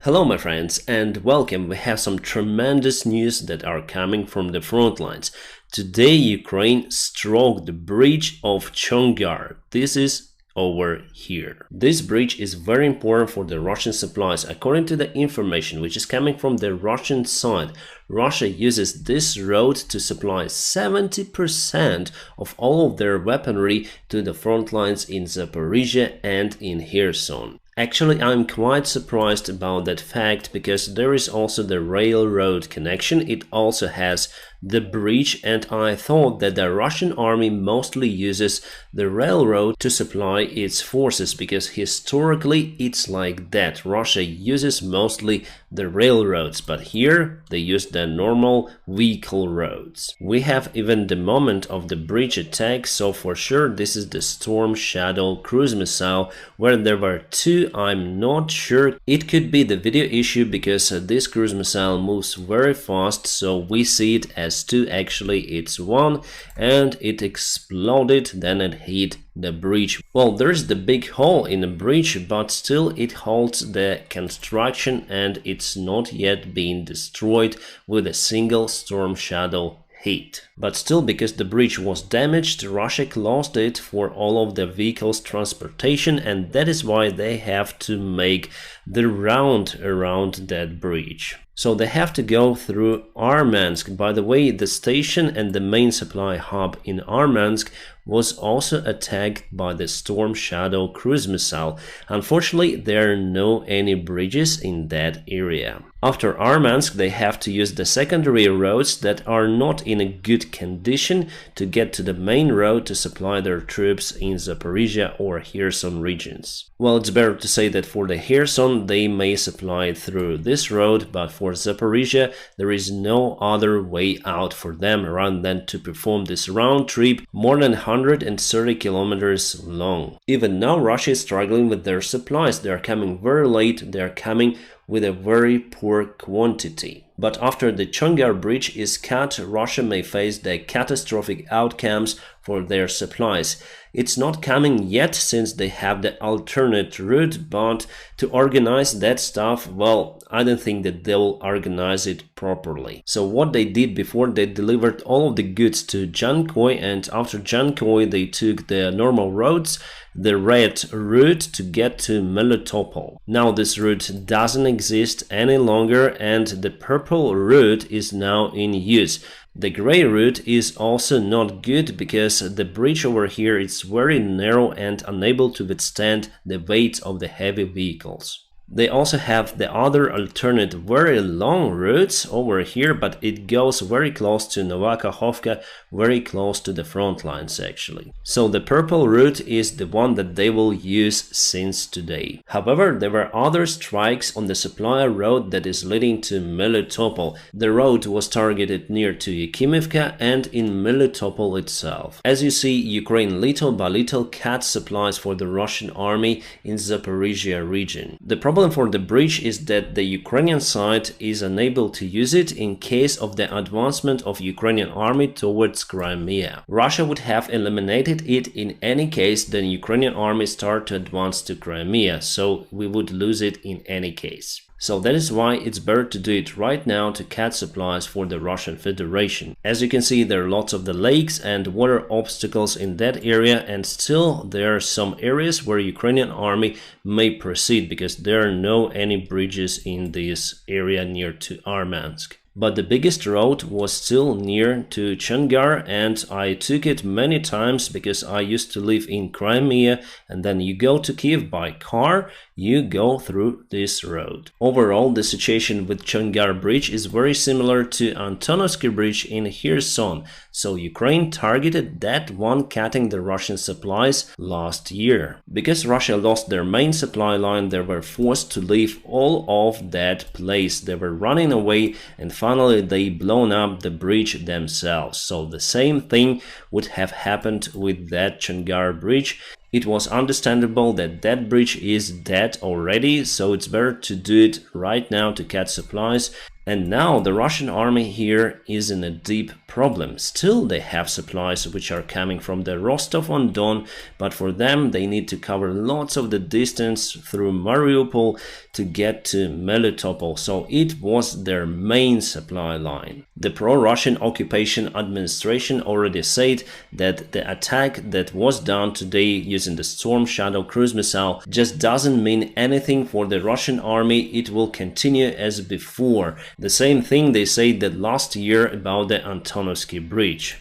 Hello my friends and welcome. We have some tremendous news that are coming from the front lines. Today Ukraine struck the bridge of Chongar. This is over here. This bridge is very important for the Russian supplies. According to the information which is coming from the Russian side, Russia uses this road to supply 70% of all of their weaponry to the front lines in Zaporizhia and in Kherson. Actually, I'm quite surprised about that fact because there is also the railroad connection. It also has the bridge, and I thought that the Russian army mostly uses the railroad to supply its forces because historically it's like that. Russia uses mostly the railroads, but here they use the normal vehicle roads. We have even the moment of the bridge attack, so for sure this is the Storm Shadow cruise missile where there were two. I'm not sure. It could be the video issue because this cruise missile moves very fast, so we see it as two. Actually it's one, and it exploded, then it hit the bridge. Well, there's the big hole in the bridge, but still it holds the construction and it's not yet been destroyed with a single Storm Shadow hit. But still, because the bridge was damaged, Russia closed it for all of the vehicles transportation, and that is why they have to make the round around that bridge. So they have to go through Armansk. By the way, the station and the main supply hub in Armansk was also attacked by the Storm Shadow cruise missile. Unfortunately, there are no any bridges in that area. After Armansk, they have to use the secondary roads that are not in a good condition to get to the main road to supply their troops in Zaporizhia or Kherson regions. Well, it's better to say that for the Kherson, they may supply it through this road, but for Zaporizhia, there is no other way out for them rather than to perform this round trip more than 130 kilometers long. Even now, Russia is struggling with their supplies. They are coming very late, they are coming with a very poor quantity. But after the Chongar bridge is cut, Russia may face the catastrophic outcomes for their supplies. It's not coming yet since they have the alternate route, but to organize that stuff, well, I don't think that they'll organize it properly. So what they did before, they delivered all of the goods to Jankoy, and after Jankoy they took the normal roads, the red route to get to Melitopol. Now this route doesn't exist any longer and the purple route is now in use. The gray route is also not good because the bridge over here is very narrow and unable to withstand the weight of the heavy vehicles. They also have the other alternate very long routes over here, but it goes very close to Novakhovka, very close to the front lines actually. So the purple route is the one that they will use since today. However, there were other strikes on the supply road that is leading to Melitopol. The road was targeted near to Yakimivka and in Melitopol itself. As you see, Ukraine little by little cut supplies for the Russian army in Zaporizhia region. The problem for the bridge is that the Ukrainian side is unable to use it in case of the advancement of Ukrainian army towards Crimea. Russia would have eliminated it in any case, then Ukrainian army start to advance to Crimea, so we would lose it in any case. So that is why it's better to do it right now to cut supplies for the Russian Federation. As you can see, there are lots of the lakes and water obstacles in that area, and still there are some areas where Ukrainian army may proceed because there are no any bridges in this area near to Armansk. But the biggest road was still near to Chongar, and I took it many times because I used to live in Crimea, and then you go to Kiev by car, you go through this road. Overall, the situation with Chongar bridge is very similar to Antonovsky bridge in Kherson, so Ukraine targeted that one, cutting the Russian supplies last year. Because Russia lost their main supply line, they were forced to leave all of that place. They were running away and finally they blown up the bridge themselves. So the same thing would have happened with that Chongar bridge. It was understandable that that bridge is dead already, so it's better to do it right now to cut supplies. And now the Russian army here is in a deep problem. Still, they have supplies which are coming from the Rostov-on-Don, but for them they need to cover lots of the distance through Mariupol to get to Melitopol, so it was their main supply line. The pro-Russian occupation administration already said that the attack that was done today using the Storm Shadow cruise missile just doesn't mean anything for the Russian army. It will continue as before. The same thing they said that last year about the Antonovsky Bridge.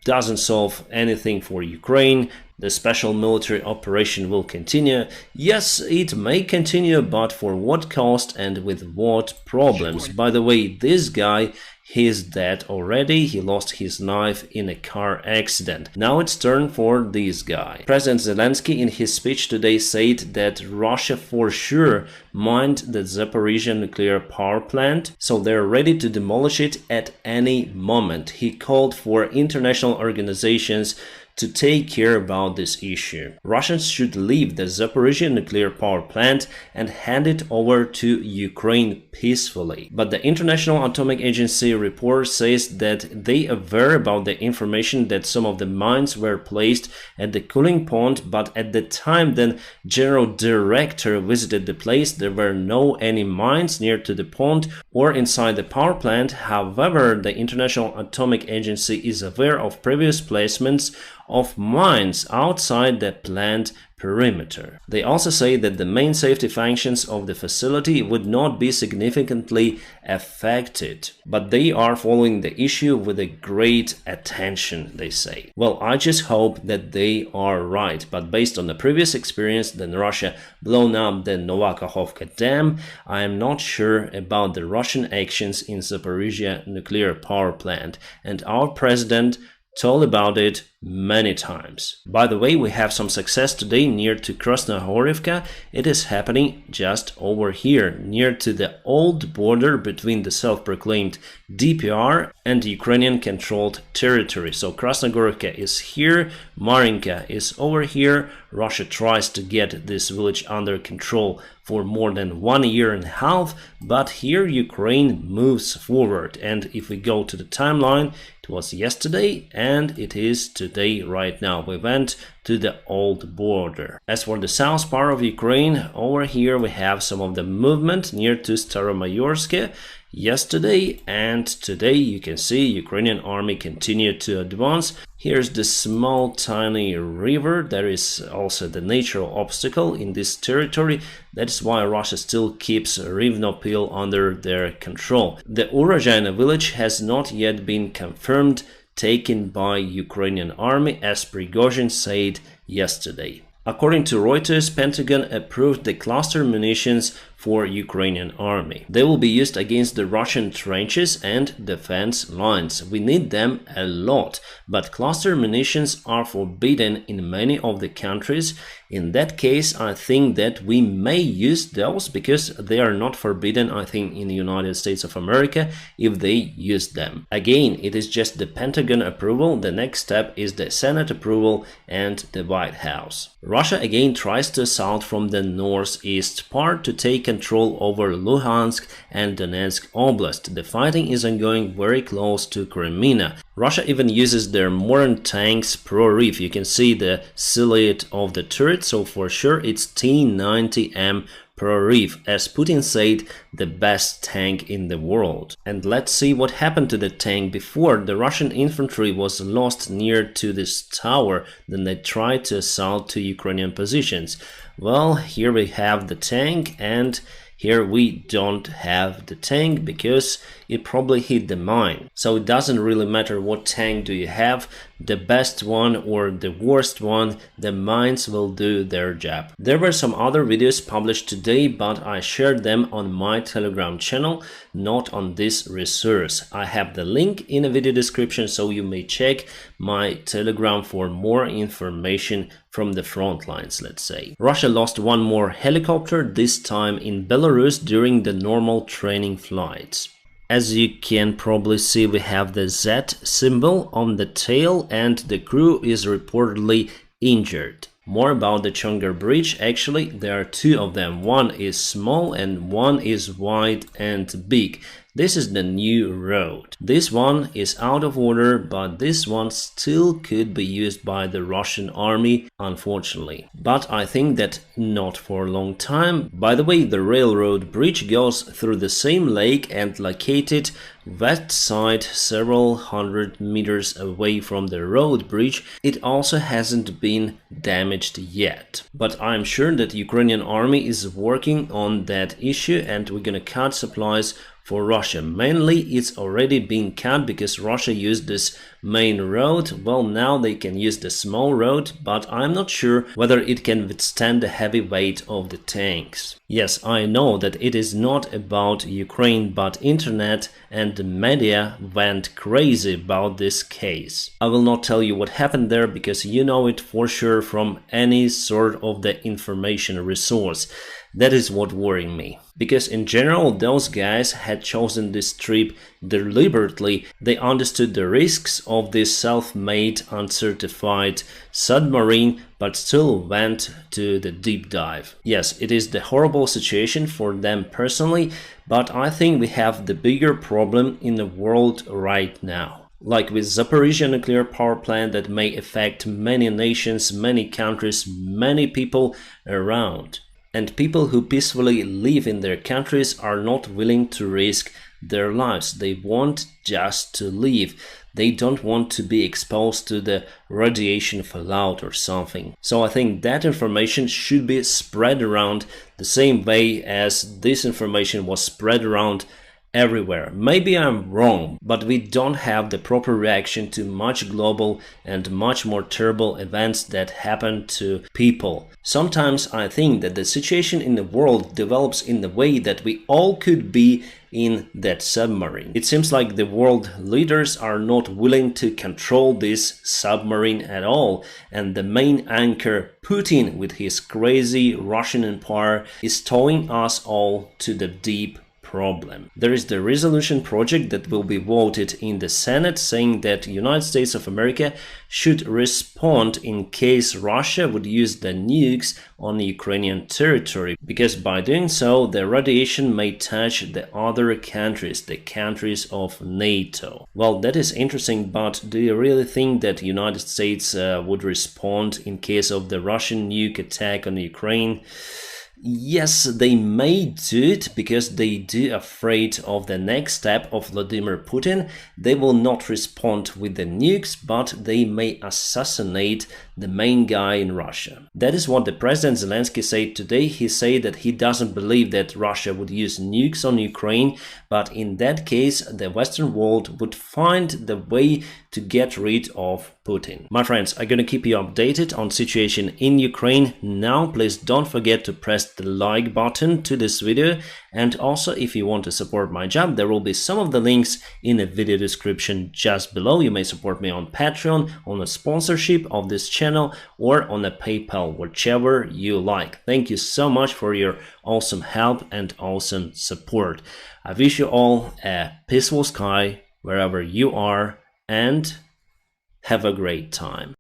Doesn't solve anything for Ukraine. The special military operation will continue. Yes, it may continue, but for what cost and with what problems? By the way, this guy, he's dead already. He lost his life in a car accident. Now it's turn for this guy. President Zelensky in his speech today said that Russia for sure mined the Zaporizhia nuclear power plant, so they're ready to demolish it at any moment. He called for international organizations to take care about this issue. Russians should leave the Zaporizhia nuclear power plant and hand it over to Ukraine peacefully. But the International Atomic Agency report says that they are aware about the information that some of the mines were placed at the cooling pond, but at the time then General Director visited the place, there were no any mines near to the pond or inside the power plant. However, the International Atomic Agency is aware of previous placements of mines outside the plant perimeter. They also say that the main safety functions of the facility would not be significantly affected, but they are following the issue with a great attention, they say. Well, I just hope that they are right, but based on the previous experience, then Russia blown up the Novakhovka Dam, I am not sure about the Russian actions in Zaporizhia nuclear power plant, and our president told about it many times. By the way, we have some success today near to Krasnohorivka. It is happening just over here, near to the old border between the self-proclaimed DPR and Ukrainian-controlled territory. So Krasnohorivka is here, Marinka is over here. Russia tries to get this village under control for more than 1.5 years, but here Ukraine moves forward. And if we go to the timeline, it was yesterday and it is today right now. We went to the old border. As for the south part of Ukraine, over here we have some of the movement near to Staromayorsk. Yesterday and today you can see Ukrainian army continued to advance. Here's the small tiny river. There is also the natural obstacle in this territory. That's why Russia still keeps Rivnopil under their control. The Urozhaina village has not yet been confirmed taken by Ukrainian army, as Prigozhin said yesterday. According to Reuters, Pentagon approved the cluster munitions for Ukrainian army. They will be used against the Russian trenches and defense lines. We need them a lot, but cluster munitions are forbidden in many of the countries. In that case, I think that we may use those because they are not forbidden, I think, in the United States of America if they use them. Again, it is just the Pentagon approval. The next step is the Senate approval and the White House. Russia again tries to assault from the northeast part to take control over Luhansk and Donetsk Oblast. The fighting is ongoing very close to Crimea. Russia even uses their modern tanks Pro-Reef. You can see the silhouette of the turret, so for sure it's T-90M Pro-Reef, as Putin said, the best tank in the world. And let's see what happened to the tank before. The Russian infantry was lost near to this tower, then they tried to assault to Ukrainian positions. Well, here we have the tank, and here we don't have the tank because it probably hit the mine. So it doesn't really matter what tank do you have, the best one or the worst one, the mines will do their job. There were some other videos published today, but I shared them on my Telegram channel, not on this resource. I have the link in the video description, so you may check my Telegram for more information from the front lines, let's say. Russia lost one more helicopter, this time in Belarus during the normal training flights. As you can probably see, we have the Z symbol on the tail and the crew is reportedly injured. More about the Chongar Bridge. Actually, there are two of them. One is small and one is wide and big. This is the new road. This one is out of order, but this one still could be used by the Russian army, unfortunately. But I think that not for a long time. By the way, the railroad bridge goes through the same lake and located west side several hundred meters away from the road bridge. It also hasn't been damaged yet. But I'm sure that Ukrainian army is working on that issue and we're gonna cut supplies for Russia. Mainly it's already been cut because Russia used this main road. Well, now they can use the small road, but I'm not sure whether it can withstand the heavy weight of the tanks. Yes, I know that it is not about Ukraine, but internet and the media went crazy about this case. I will not tell you what happened there because you know it for sure from any sort of the information resource. That is what worried me. Because in general, those guys had chosen this trip deliberately. They understood the risks of this self-made, uncertified submarine, but still went to the deep dive. Yes, it is the horrible situation for them personally, but I think we have the bigger problem in the world right now. Like with Zaporizhia nuclear power plant that may affect many nations, many countries, many people around. And people who peacefully live in their countries are not willing to risk their lives. They want just to live. They don't want to be exposed to the radiation fallout or something. So I think that information should be spread around the same way as this information was spread around everywhere. Maybe I'm wrong, but we don't have the proper reaction to much global and much more terrible events that happen to people. Sometimes I think that the situation in the world develops in the way that we all could be in that submarine. It seems like the world leaders are not willing to control this submarine at all, and the main anchor, Putin, with his crazy Russian empire, is towing us all to the deep problem. There is the resolution project that will be voted in the Senate saying that United States of America should respond in case Russia would use the nukes on Ukrainian territory, because by doing so the radiation may touch the other countries, the countries of NATO. Well, that is interesting, but do you really think that United States would respond in case of the Russian nuke attack on Ukraine? Yes, they may do it because they do afraid of the next step of Vladimir Putin. They will not respond with the nukes, but they may assassinate the main guy in Russia. That is what the President Zelensky said today. He said that he doesn't believe that Russia would use nukes on Ukraine, but in that case, the Western world would find the way to get rid of Putin. My friends, I'm gonna keep you updated on situation in Ukraine. Now, please don't forget to press the like button to this video, and also if you want to support my job, there will be some of the links in the video description just below. You may support me on Patreon, on a sponsorship of this channel, or on a PayPal, whichever you like. Thank you so much for your awesome help and awesome support. I wish you all a peaceful sky wherever you are, and have a great time.